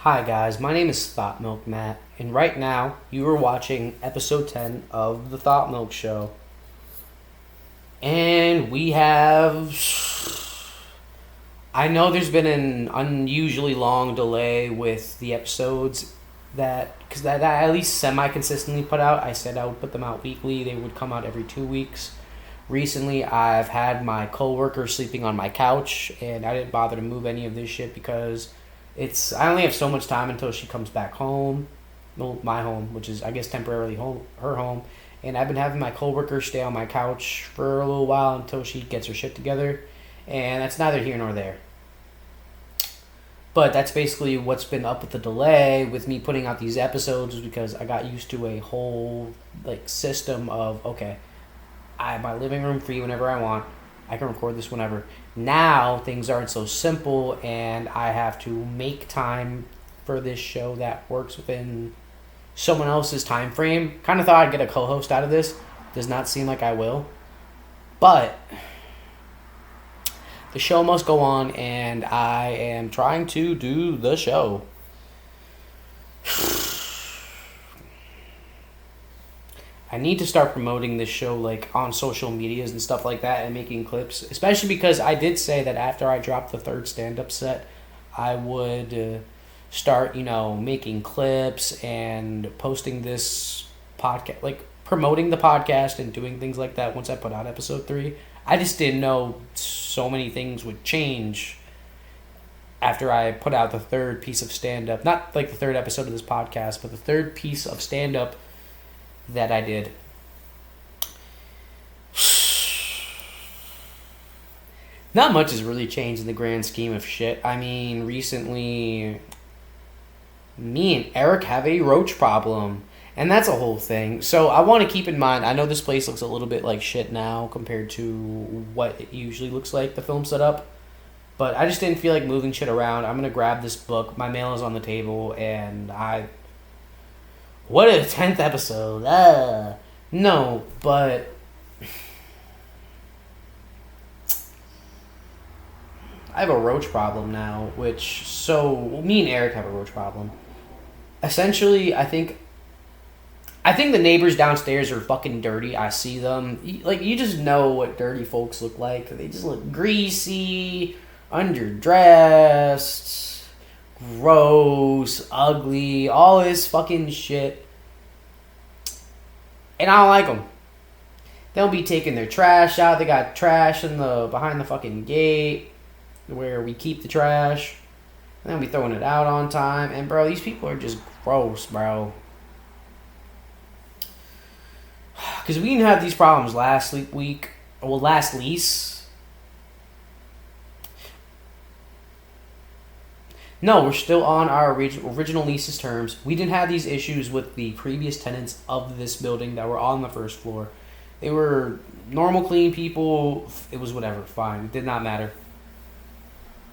Hi guys, my name is Thotmilk Matt, and right now you are watching episode 10 of the Thotmilk Show. And we have. I know there's been an unusually long delay with the episodes because that I at least semi consistently put out. I said I would put them out weekly, they would come out every 2 weeks. Recently, I've had my coworker sleeping on my couch, and I didn't bother to move any of this shit because I only have so much time until she comes back home, well, my home, which is I guess temporarily her home, and I've been having my coworker stay on my couch for a little while until she gets her shit together, and that's neither here nor there. But that's basically what's been up with the delay with me putting out these episodes is because I got used to a whole system of okay, I have my living room free whenever I want. I can record this whenever. Now things aren't so simple, and I have to make time for this show that works within someone else's time frame. Kind of thought I'd get a co-host out of this. Does not seem like I will, but the show must go on, and I am trying to do the show. I need to start promoting this show on social medias and stuff like that and making clips, especially because I did say that after I dropped the third stand-up set, I would start, making clips and posting this podcast, promoting the podcast and doing things like that once I put out episode 3. I just didn't know so many things would change after I put out the third piece of stand-up. Not the third episode of this podcast, but the third piece of stand-up that I did. Not much has really changed in the grand scheme of shit. I mean, recently, me and Eric have a roach problem. And that's a whole thing. So I want to keep in mind, I know this place looks a little bit like shit now compared to what it usually looks like, the film setup. But I just didn't feel like moving shit around. I'm going to grab this book. My mail is on the table, and what a 10th episode. No, but I have a roach problem now, me and Eric have a roach problem. Essentially, I think the neighbors downstairs are fucking dirty. I see them. You just know what dirty folks look like. They just look greasy, underdressed, gross, ugly, all this fucking shit. And I don't like them. They'll be taking their trash out. They got trash behind the fucking gate where we keep the trash. And they'll be throwing it out on time. And bro, these people are just gross, bro. Because we didn't have these problems last lease. No, we're still on our original lease's terms. We didn't have these issues with the previous tenants of this building that were on the first floor. They were normal, clean people. It was whatever, fine. It did not matter.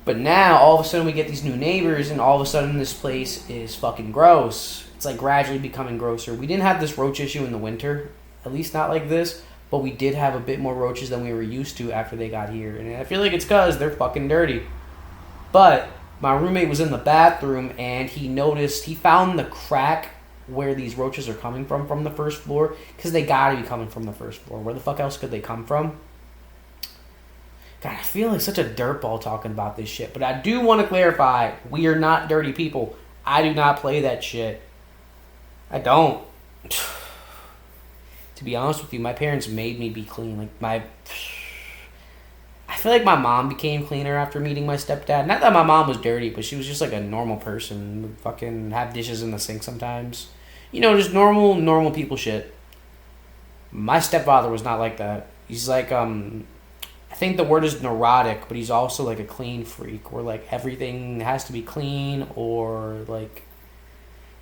But now, all of a sudden, we get these new neighbors, and all of a sudden, this place is fucking gross. It's gradually becoming grosser. We didn't have this roach issue in the winter, at least not like this, but we did have a bit more roaches than we were used to after they got here. And I feel like it's because they're fucking dirty. But my roommate was in the bathroom, and he found the crack where these roaches are coming from the first floor, because they gotta be coming from the first floor. Where the fuck else could they come from? God, I feel like such a dirtball talking about this shit, but I do want to clarify, we are not dirty people. I do not play that shit. I don't. To be honest with you, my parents made me be clean. I feel like my mom became cleaner after meeting my stepdad. Not that my mom was dirty, but she was just a normal person. Would fucking have dishes in the sink sometimes. Just normal people shit. My stepfather was not like that. He's I think the word is neurotic, but he's also a clean freak where everything has to be clean or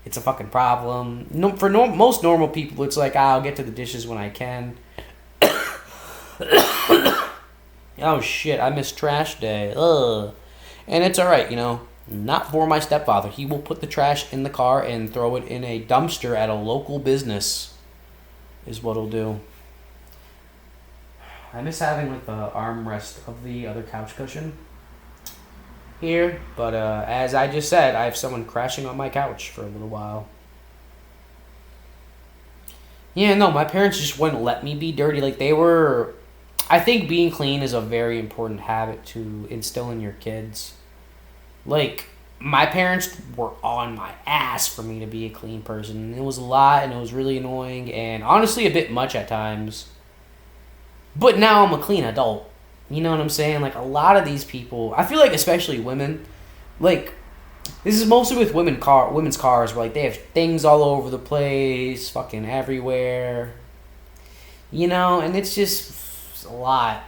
it's a fucking problem. No, for most normal people, it's I'll get to the dishes when I can. Oh shit, I missed trash day. Ugh. And it's alright, Not for my stepfather. He will put the trash in the car and throw it in a dumpster at a local business, is what he'll do. I miss having the armrest of the other couch cushion. here. But as I just said, I have someone crashing on my couch for a little while. Yeah, no, my parents just wouldn't let me be dirty. Like, they were. I think being clean is a very important habit to instill in your kids. Like, my parents were on my ass for me to be a clean person. And it was a lot, and it was really annoying, and honestly a bit much at times. But now I'm a clean adult. You know what I'm saying? Like, a lot of these people, I feel like especially women, like, this is mostly with women's cars, where like they have things all over the place, fucking everywhere. You know, and it's a lot.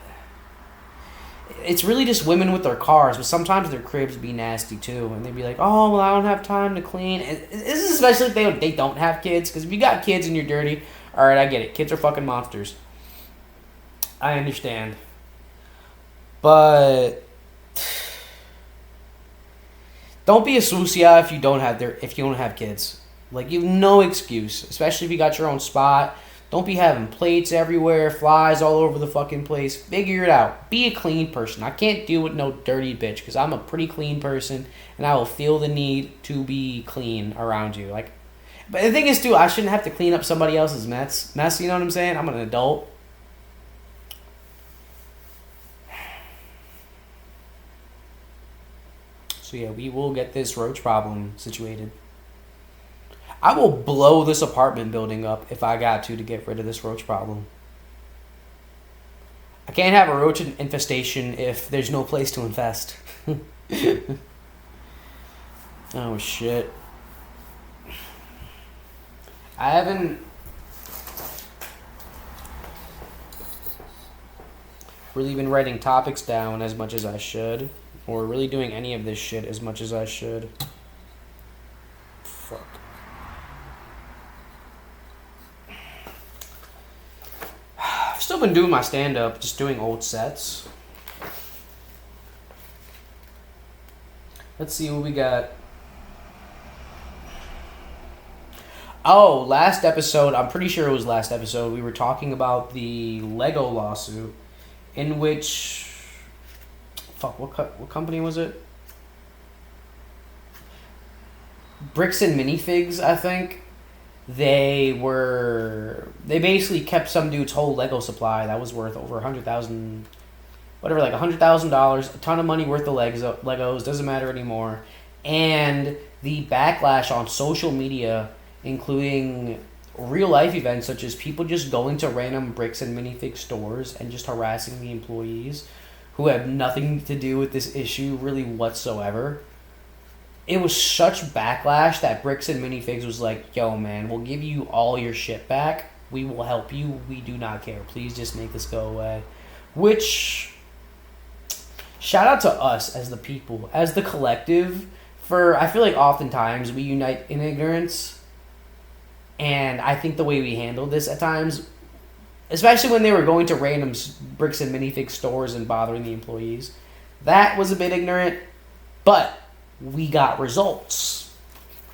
It's really just women with their cars, but sometimes their cribs be nasty too, and they'd be like, "Oh, well, I don't have time to clean." This is especially if they don't have kids, because if you got kids and you're dirty, all right, I get it. Kids are fucking monsters. I understand, but don't be a sucia if you don't have kids. Like, you have no excuse, especially if you got your own spot. Don't be having plates everywhere, flies all over the fucking place. Figure it out. Be a clean person. I can't deal with no dirty bitch, because I'm a pretty clean person, and I will feel the need to be clean around you. Like, but the thing is, too, I shouldn't have to clean up somebody else's mess. You know what I'm saying? I'm an adult. So yeah, we will get this roach problem situated. I will blow this apartment building up if I got to get rid of this roach problem. I can't have a roach infestation if there's no place to infest. Oh shit. I haven't really been writing topics down as much as I should, or really doing any of this shit as much as I should. Fuck. I've still been doing my stand-up, just doing old sets. Let's see what we got. Oh, last episode, I'm pretty sure it was last episode, we were talking about the Lego lawsuit, in which... Fuck, what company was it? Bricks and Minifigs, I think. They basically kept some dude's whole Lego supply that was worth over $100,000, whatever, like $100,000, a ton of money worth of Legos, doesn't matter anymore. And the backlash on social media, including real life events such as people just going to random Bricks and Minifig stores and just harassing the employees who have nothing to do with this issue really whatsoever. It was such backlash that Bricks and Minifigs was like, "Yo, man, we'll give you all your shit back. We will help you. We do not care. Please just make this go away." Which, shout out to us as the people, as the collective, for, I feel like oftentimes we unite in ignorance. And I think the way we handled this at times, especially when they were going to random Bricks and Minifig stores and bothering the employees, that was a bit ignorant, but we got results.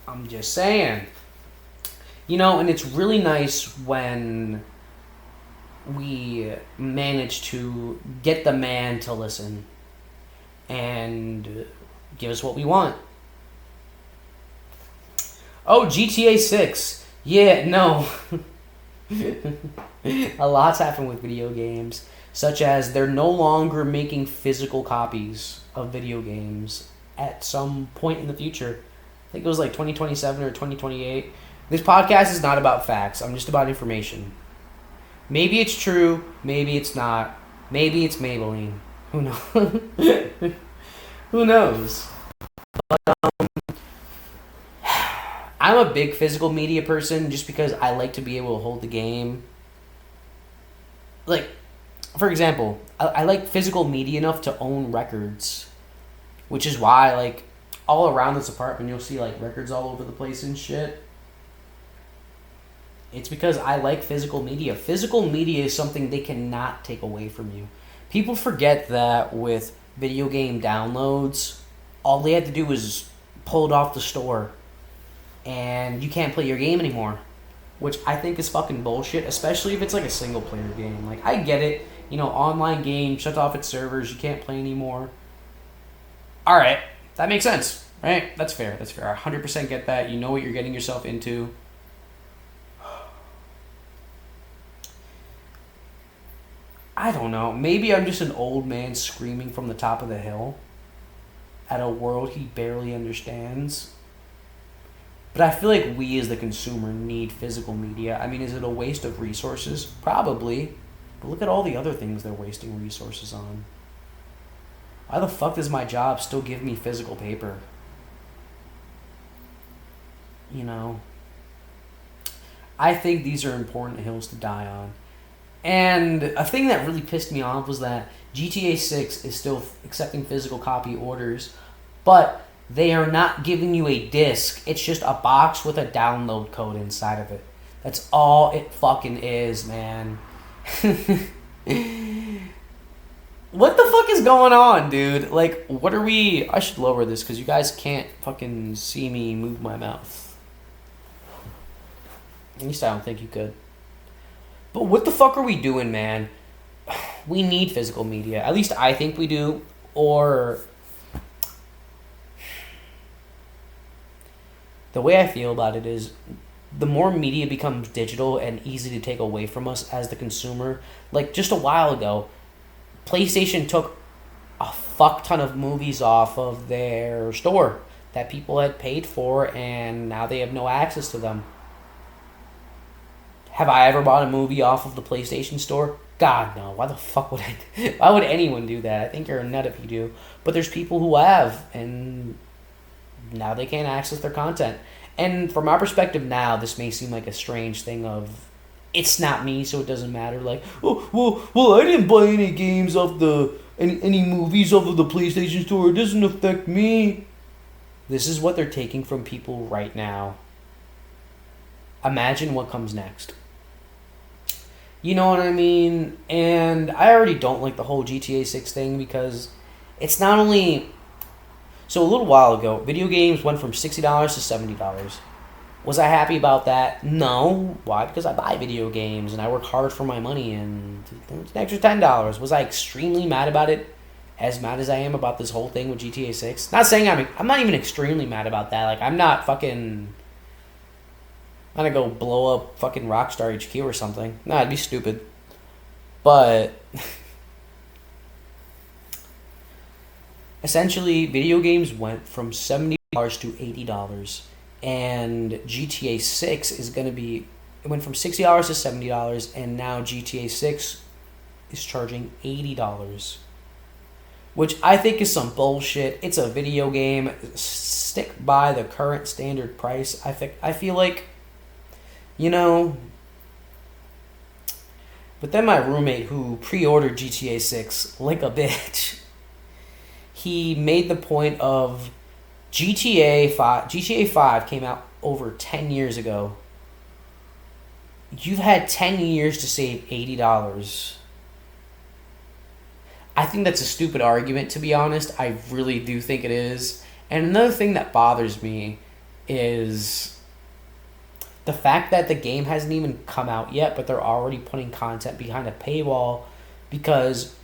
I'm just saying. You know, and it's really nice when we manage to get the man to listen and give us what we want. Oh, GTA 6. Yeah, no. A lot's happened with video games, such as they're no longer making physical copies of video games at some point in the future. I think it was like 2027 or 2028. This podcast is not about facts. I'm just about information. Maybe it's true. Maybe it's not. Maybe it's Maybelline. Who knows? Who knows? But, I'm a big physical media person just because I like to be able to hold the game. Like, for example, I like physical media enough to own records. Which is why, like, all around this apartment, you'll see, like, records all over the place and shit. It's because I like physical media. Physical media is something they cannot take away from you. People forget that with video game downloads, all they had to do was pull it off the store. And you can't play your game anymore. Which I think is fucking bullshit, especially if it's, like, a single-player game. Like, I get it. You know, online game, shut off its servers, you can't play anymore. All right, that makes sense, right? That's fair. That's fair. I 100% get that. You know what you're getting yourself into. I don't know. Maybe I'm just an old man screaming from the top of the hill at a world he barely understands. But I feel like we as the consumer need physical media. I mean, is it a waste of resources? Probably. But look at all the other things they're wasting resources on. Why the fuck does my job still give me physical paper? You know? I think these are important hills to die on. And a thing that really pissed me off was that GTA 6 is still accepting physical copy orders, but they are not giving you a disc. It's just a box with a download code inside of it. That's all it fucking is, man. What the fuck is going on, dude? Like, what are we... I should lower this because you guys can't fucking see me move my mouth. At least I don't think you could. But what the fuck are we doing, man? We need physical media. At least I think we do. Or... the way I feel about it is the more media becomes digital and easy to take away from us as the consumer. Like, just a while ago, PlayStation took a fuck ton of movies off of their store that people had paid for, and now they have no access to them. Have I ever bought a movie off of the PlayStation Store? God, no. Why the fuck would I? Why would anyone do that? I think you're a nut if you do. But there's people who have, and now they can't access their content. And from our perspective now, this may seem like a strange thing of, it's not me, so it doesn't matter. Like, oh, well, I didn't buy any games off any movies off of the PlayStation Store. It doesn't affect me. This is what they're taking from people right now. Imagine what comes next. You know what I mean? And I already don't like the whole GTA 6 thing because it's not only... So a little while ago, video games went from $60 to $70. Was I happy about that? No. Why? Because I buy video games and I work hard for my money and it's an extra $10. Was I extremely mad about it? As mad as I am about this whole thing with GTA 6? Not saying I'm not even extremely mad about that. Like, I'm not fucking... I'm gonna go blow up fucking Rockstar HQ or something. Nah, it'd be stupid. But... essentially, video games went from $70 to $80. And GTA 6 is going to be... it went from $60 to $70, and now GTA 6 is charging $80. Which I think is some bullshit. It's a video game. Stick by the current standard price. I feel like... you know... But then my roommate who pre-ordered GTA 6, like a bitch... he made the point of GTA 5 came out over 10 years ago. You've had 10 years to save $80. I think that's a stupid argument, to be honest. I really do think it is. And another thing that bothers me is the fact that the game hasn't even come out yet, but they're already putting content behind a paywall because...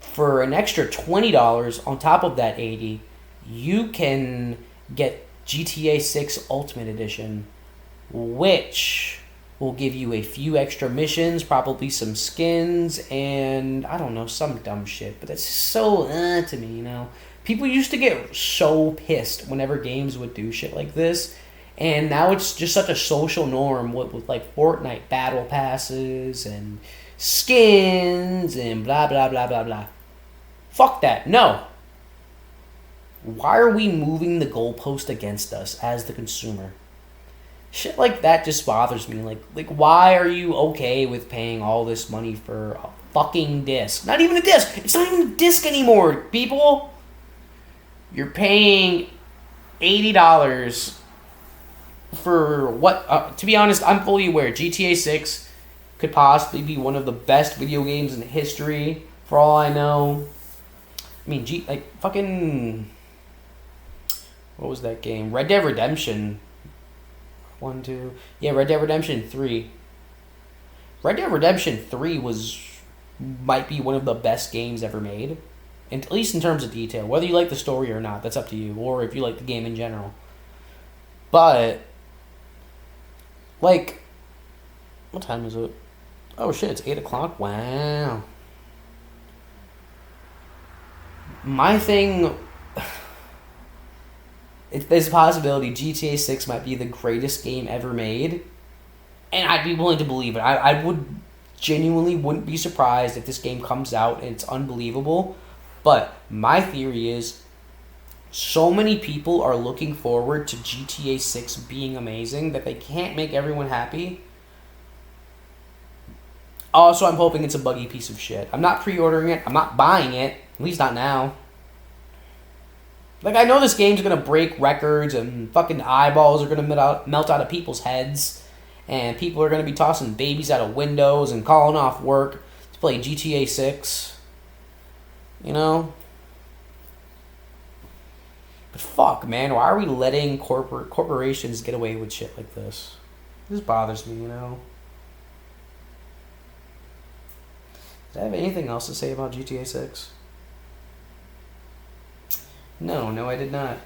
for an extra $20 on top of that $80, you can get GTA 6 Ultimate Edition, which will give you a few extra missions, probably some skins, and I don't know, some dumb shit. But that's so to me, you know. People used to get so pissed whenever games would do shit like this, and now it's just such a social norm with like Fortnite battle passes and skins and blah blah blah blah blah. Fuck that. No. Why are we moving the goalpost against us as the consumer? Shit like that just bothers me. Like why are you okay with paying all this money for a fucking disc? Not even a disc. It's not even a disc anymore, people. You're paying $80 for what? To be honest, I'm fully aware. GTA 6 could possibly be one of the best video games in history, for all I know. I mean, fucking... what was that game? Red Dead Redemption. 1, 2... yeah, Red Dead Redemption 3. Red Dead Redemption 3 might be one of the best games ever made. And at least in terms of detail. Whether you like the story or not, that's up to you. Or if you like the game in general. But, like, what time is it? Oh shit, it's 8 o'clock? Wow. My thing... There's a possibility GTA 6 might be the greatest game ever made. And I'd be willing to believe it. I would genuinely wouldn't be surprised if this game comes out and it's unbelievable. But my theory is so many people are looking forward to GTA 6 being amazing that they can't make everyone happy. Also, I'm hoping it's a buggy piece of shit. I'm not pre-ordering it. I'm not buying it. At least not now. Like, I know this game's going to break records and fucking eyeballs are going to melt out of people's heads. And people are going to be tossing babies out of windows and calling off work to play GTA 6. You know? But fuck, man. Why are we letting corporations get away with shit like this? This bothers me, you know? Did I have anything else to say about GTA 6? No, I did not.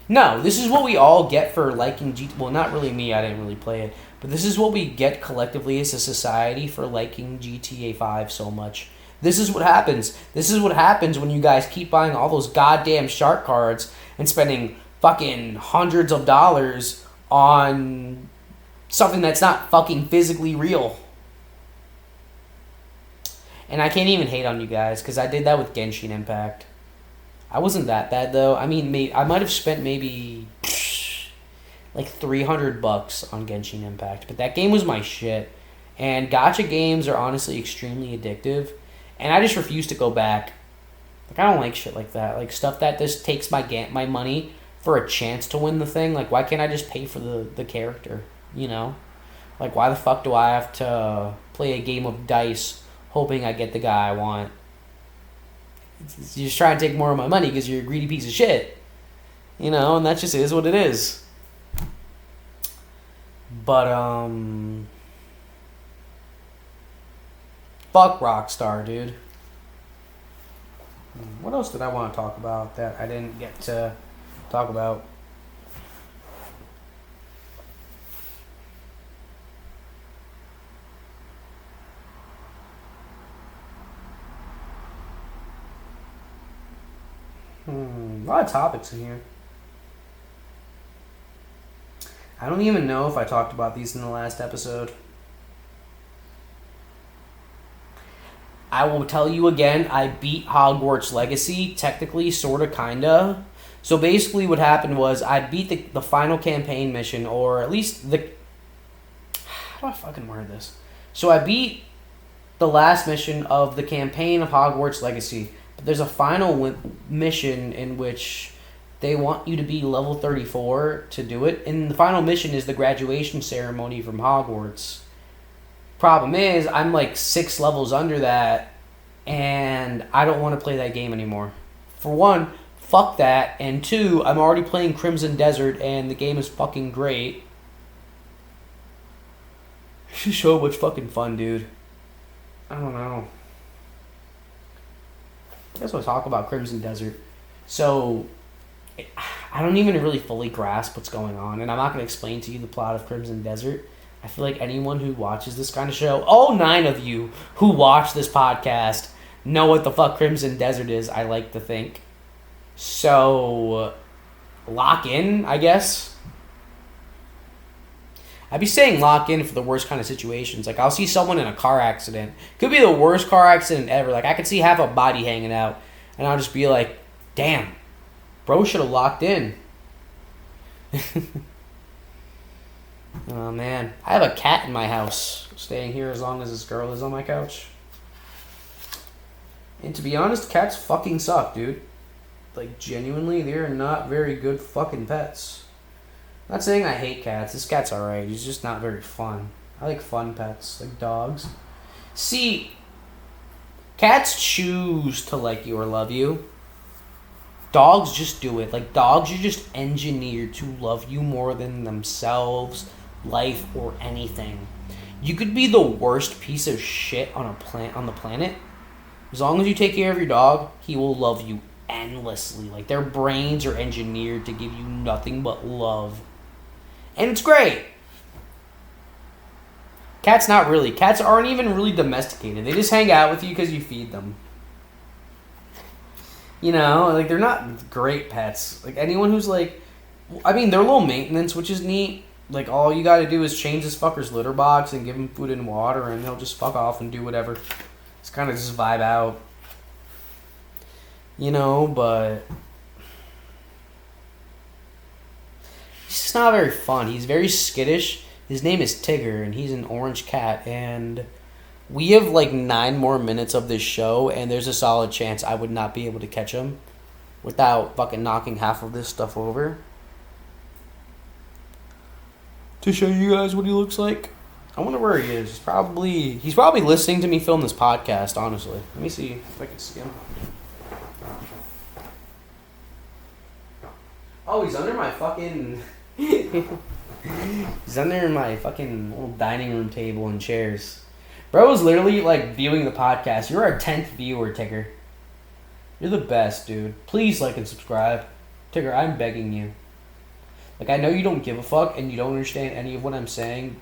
No, this is what we all get for liking well, not really me, I didn't really play it, but this is what we get collectively as a society for liking GTA 5 so much. This is what happens. This is what happens when you guys keep buying all those goddamn shark cards and spending fucking hundreds of dollars on something that's not fucking physically real. And I can't even hate on you guys, because I did that with Genshin Impact. I wasn't that bad, though. I mean, I might have spent maybe like $300 on Genshin Impact. But that game was my shit. And gacha games are honestly extremely addictive. And I just refuse to go back. Like, I don't like shit like that. Like, stuff that just takes my money for a chance to win the thing. Like, why can't I just pay for the character? You know? Like, why the fuck do I have to play a game of dice hoping I get the guy I want? You're just trying to take more of my money because you're a greedy piece of shit. You know, and that just is what it is. But, fuck Rockstar, dude. What else did I want to talk about that I didn't get to talk about? A lot of topics in here. I don't even know if I talked about these in the last episode. I will tell you again, I beat Hogwarts Legacy, technically, sorta, kinda. So basically what happened was I beat the final campaign mission, or at least the... How do I fucking word this? So I beat the last mission of the campaign of Hogwarts Legacy. But there's a final mission in which they want you to be level 34 to do it. And the final mission is the graduation ceremony from Hogwarts. Problem is, I'm like 6 levels under that, and I don't want to play that game anymore. For one, fuck that, and two, I'm already playing Crimson Desert, and the game is fucking great. It's so much fucking fun, dude. I don't know. I guess we'll talk about Crimson Desert. So, I don't even really fully grasp what's going on, and I'm not going to explain to you the plot of Crimson Desert. I feel like anyone who watches this kind of show, all 9 of you who watch this podcast, know what the fuck Crimson Desert is, I like to think. So, lock in, I guess. I'd be saying lock in for the worst kind of situations. Like, I'll see someone in a car accident. Could be the worst car accident ever. Like, I could see half a body hanging out, and I'll just be like, damn, bro should have locked in. Oh, man. I have a cat in my house, staying here as long as this girl is on my couch. And to be honest, cats fucking suck, dude. Like, genuinely, they're not very good fucking pets. I'm not saying I hate cats. This cat's alright. He's just not very fun. I like fun pets, like dogs. See, cats choose to like you or love you. Dogs just do it. Like, dogs are just engineered to love you more than themselves, life, or anything. You could be the worst piece of shit on the planet. As long as you take care of your dog, he will love you endlessly. Like, their brains are engineered to give you nothing but love. And it's great. Cats not really. Cats aren't even really domesticated. They just hang out with you because you feed them. You know, like, they're not great pets. Like, anyone who's like... I mean, they're low maintenance, which is neat. Like, all you gotta do is change this fucker's litter box and give him food and water, and he'll just fuck off and do whatever. Just kind of just vibe out. You know, but... he's just not very fun. He's very skittish. His name is Tigger, and he's an orange cat, and we have like 9 more minutes of this show, and there's a solid chance I would not be able to catch him without fucking knocking half of this stuff over. To show you guys what he looks like. I wonder where he is. He's probably listening to me film this podcast, honestly. Let me see if I can see him. Oh, he's under my fucking... he's under my fucking little dining room table and chairs. Bro was literally, like, viewing the podcast. You're our 10th viewer, Tigger. You're the best, dude. Please like and subscribe. Tigger, I'm begging you. Like, I know you don't give a fuck and you don't understand any of what I'm saying.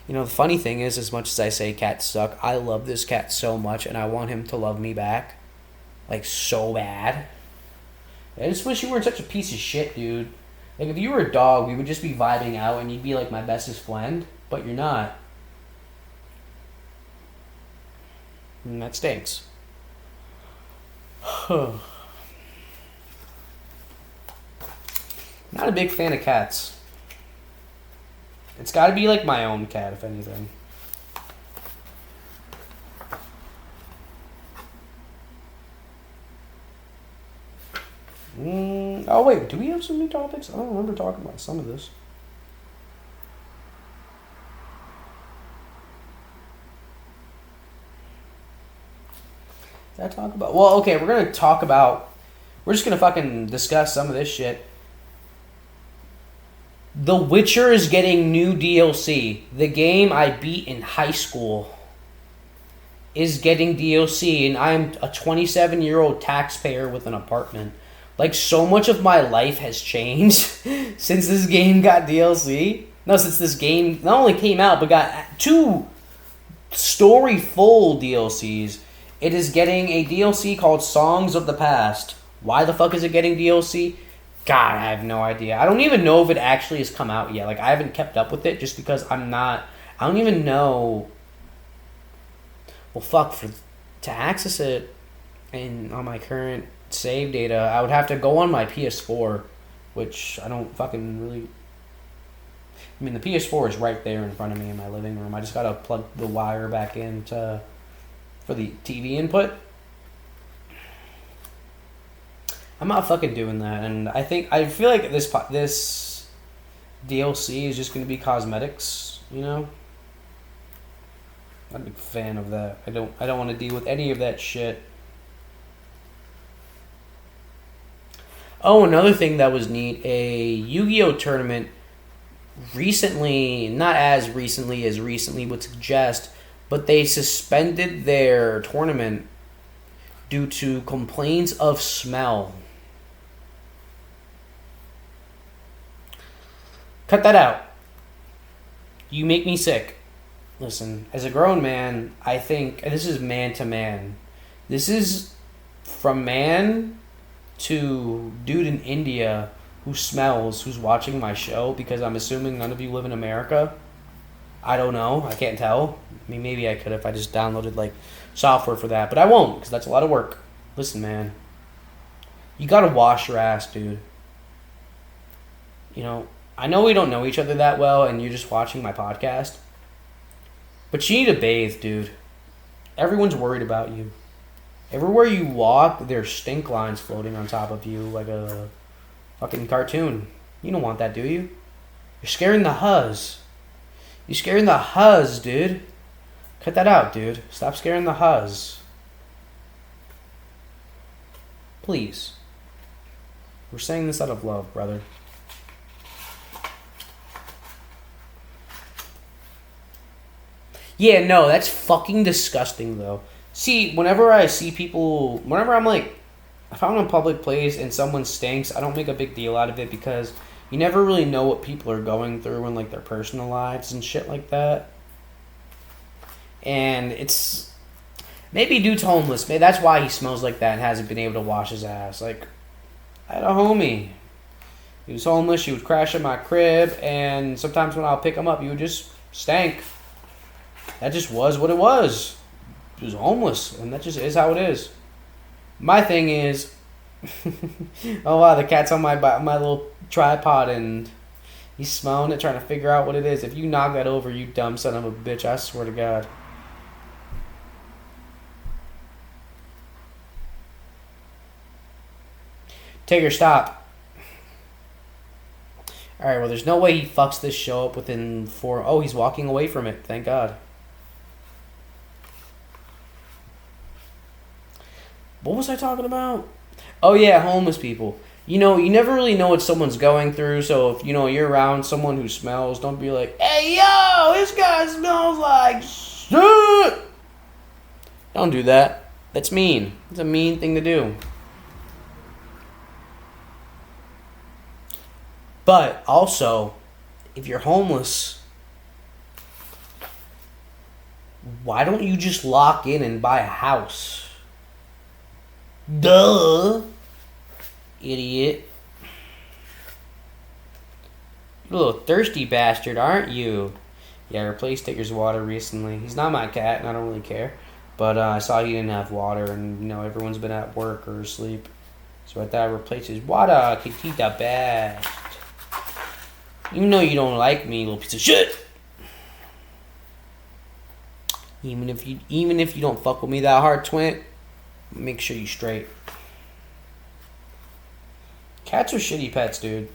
You know, the funny thing is, as much as I say cats suck, I love this cat so much and I want him to love me back. Like, so bad. I just wish you weren't such a piece of shit, dude. Like, if you were a dog, we would just be vibing out and you'd be like my bestest friend, but you're not. And that stinks. Not a big fan of cats. It's got to be like my own cat, if anything. Oh, wait. Do we have some new topics? I don't remember talking about some of this. Did I talk about... Well, okay. We're going to talk about... We're just going to fucking discuss some of this shit. The Witcher is getting new DLC. The game I beat in high school is getting DLC, and I'm a 27-year-old taxpayer with an apartment. Like, so much of my life has changed since this game got DLC. No, since this game not only came out, but got 2 story-full DLCs. It is getting a DLC called Songs of the Past. Why the fuck is it getting DLC? God, I have no idea. I don't even know if it actually has come out yet. Like, I haven't kept up with it just because I don't even know. Well, fuck, to access it on my current save data, I would have to go on my PS4, which I don't fucking really... I mean, the PS4 is right there in front of me in my living room. I just gotta plug the wire back in for the TV input. I'm not fucking doing that, and I feel like this DLC is just gonna be cosmetics, you know? I'm a big fan of that. I don't want to deal with any of that shit. Oh, another thing that was neat, a Yu-Gi-Oh tournament recently, not as recently would suggest, but they suspended their tournament due to complaints of smell. Cut that out. You make me sick. Listen, as a grown man, I think, and this is man to man. This is from man to dude in India who smells, who's watching my show, because I'm assuming none of you live in America. I don't know. I can't tell. I mean, maybe I could if I just downloaded, like, software for that, but I won't, because that's a lot of work. Listen, man. You gotta wash your ass, dude. You know, I know we don't know each other that well, and you're just watching my podcast, but you need to bathe, dude. Everyone's worried about you. Everywhere you walk, there's stink lines floating on top of you like a fucking cartoon. You don't want that, do you? You're scaring the huzz. You're scaring the huzz, dude. Cut that out, dude. Stop scaring the huzz. Please. We're saying this out of love, brother. Yeah, no, that's fucking disgusting, though. See, whenever I see people, whenever I'm like, if I'm in a public place and someone stinks, I don't make a big deal out of it because you never really know what people are going through in like their personal lives and shit like that. And it's maybe dude's homeless. Maybe that's why he smells like that and hasn't been able to wash his ass. Like, I had a homie. He was homeless. He would crash at my crib, and sometimes when I'll pick him up, he would just stank. That just was what it was. He was homeless, and that just is how it is. My thing is, oh wow, the cat's on my little tripod, and he's smelling it, trying to figure out what it is. If you knock that over, you dumb son of a bitch, I swear to God. Tigger, stop. Alright, well, there's no way he fucks this show up within 4... Oh, he's walking away from it. Thank God. What was I talking about? Oh, yeah, homeless people. You know, you never really know what someone's going through, so if, you know, you're around someone who smells, don't be like, hey, yo, this guy smells like shit. Don't do that. That's mean. It's a mean thing to do. But also, if you're homeless, why don't you just lock in and buy a house? Duh. Idiot. You little thirsty bastard, aren't you? Yeah, I replaced Tigger's water recently. He's not my cat, and I don't really care. But I saw he didn't have water, and, you know, everyone's been at work or asleep. So I thought I'd replace his water. Kitita best. Even though you don't like me, little piece of shit. Even if you don't fuck with me that hard, twin, make sure you straight. Cats are shitty pets, dude.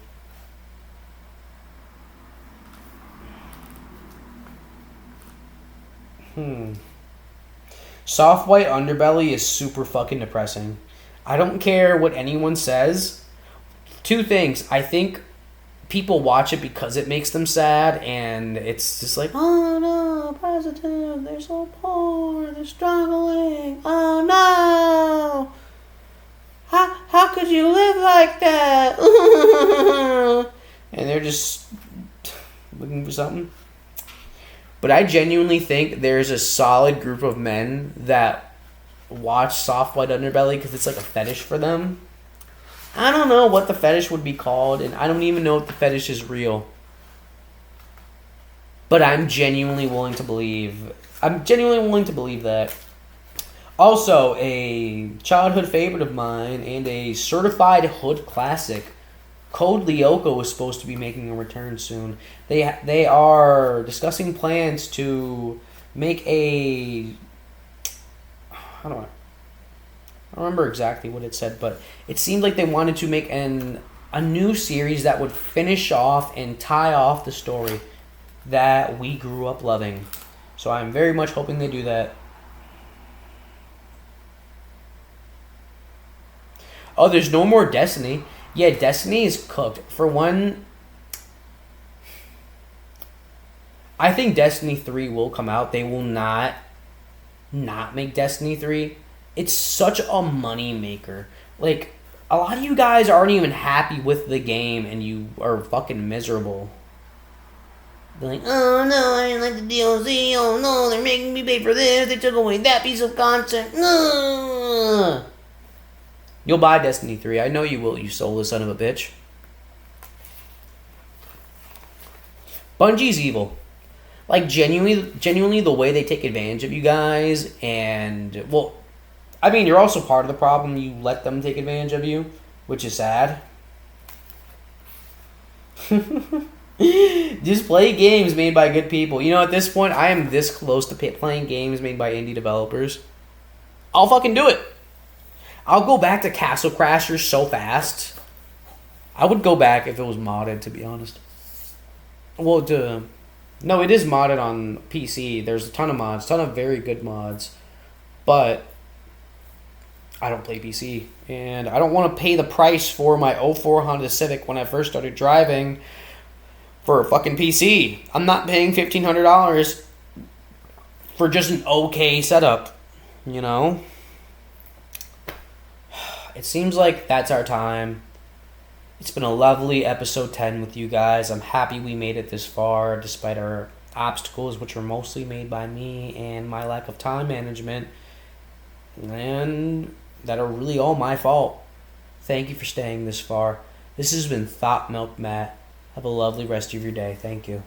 Soft white underbelly is super fucking depressing. I don't care what anyone says. Two things. I think people watch it because it makes them sad, and it's just like, oh no, positive, they're so poor, they're struggling, oh no, how could you live like that? And they're just looking for something. But I genuinely think there's a solid group of men that watch soft white underbelly because it's like a fetish for them. I don't know what the fetish would be called, and I don't even know if the fetish is real. But I'm genuinely willing to believe that. Also, a childhood favorite of mine and a certified hood classic, Code Lyoko, is supposed to be making a return soon. They are discussing plans to make a... I don't remember exactly what it said, but it seemed like they wanted to make a new series that would finish off and tie off the story that we grew up loving. So I'm very much hoping they do that. Oh, there's no more Destiny. Yeah, Destiny is cooked. For one, I think Destiny 3 will come out. They will not make Destiny 3. It's such a money maker. Like, a lot of you guys aren't even happy with the game, and you are fucking miserable. They're like, oh no, I didn't like the DLC. Oh no, they're making me pay for this. They took away that piece of content. No. You'll buy Destiny 3. I know you will, you soulless son of a bitch. Bungie's evil. Like, genuinely the way they take advantage of you guys, and, well, I mean, you're also part of the problem. You let them take advantage of you, which is sad. Just play games made by good people. You know, at this point, I am this close to playing games made by indie developers. I'll fucking do it. I'll go back to Castle Crashers so fast. I would go back if it was modded, to be honest. Well, no, it is modded on PC. There's a ton of mods, ton of very good mods. But I don't play PC, and I don't want to pay the price for my '04 Honda Civic when I first started driving for a fucking PC. I'm not paying $1,500 for just an okay setup, you know? It seems like that's our time. It's been a lovely episode 10 with you guys. I'm happy we made it this far despite our obstacles, which were mostly made by me and my lack of time management, and that are really all my fault. Thank you for staying this far. This has been Thotmilk Matt. Have a lovely rest of your day. Thank you.